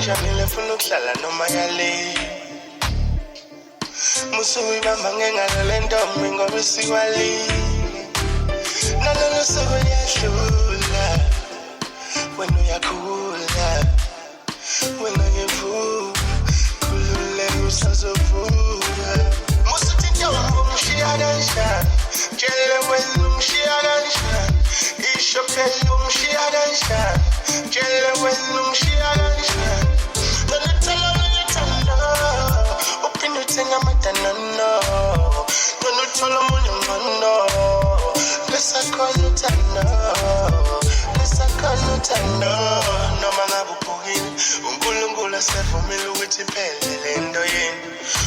ngijabulile funa ukuhlala noma yale musuku ibamba ngengalo lentombi ngoba isikwali nalolu suku liyadlula wena uyakhula wena ngivuka khulule usazovuka musuthi intombi umshiya kanjani tshele wena umshiya kanjani isho phela umshiya kanjani tshele wena umshiya kanjani nonuthola unyethando uphinde uthenga amadanano nonuthola omunye ngcono lesakhona uthando noma ngabe ubhukile uNkulunkulu asevumile ukuthi iphele le nto yini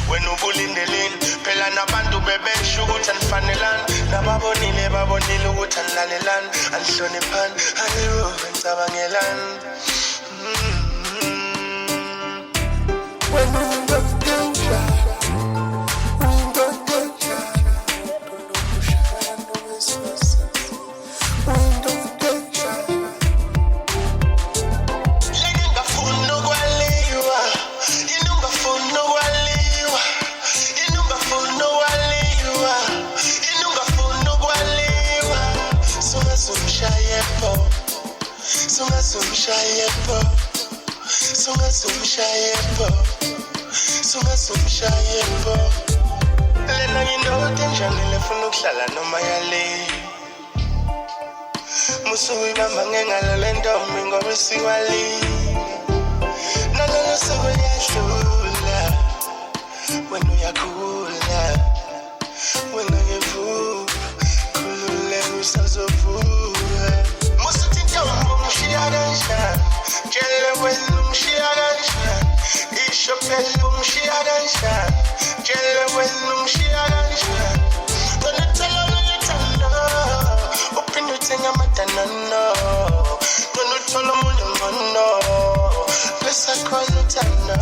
wena ubulindeleni phela nabantu bebesho ukuthi anifanelani babonile ukuthi anilalelani anihloniphani aniruve nicabangelani wena ungakudenja Sumshayepo lena nginoda njani funa ukuhlala noma yale musuku ibamba ngengalo lentombi ngoba isikwali nalolu suku liyadlula wena uyakhula wena ngivuka khulule usazovuka musuthi intombi umshiya kanjani tshele wena umshiya kanjani isho phela umshiya kanjani tshele wena umshiya kanjani nonuthola unyethando uphinde uthenga amadanano nonuthola omunye ngcono lesakhona uthando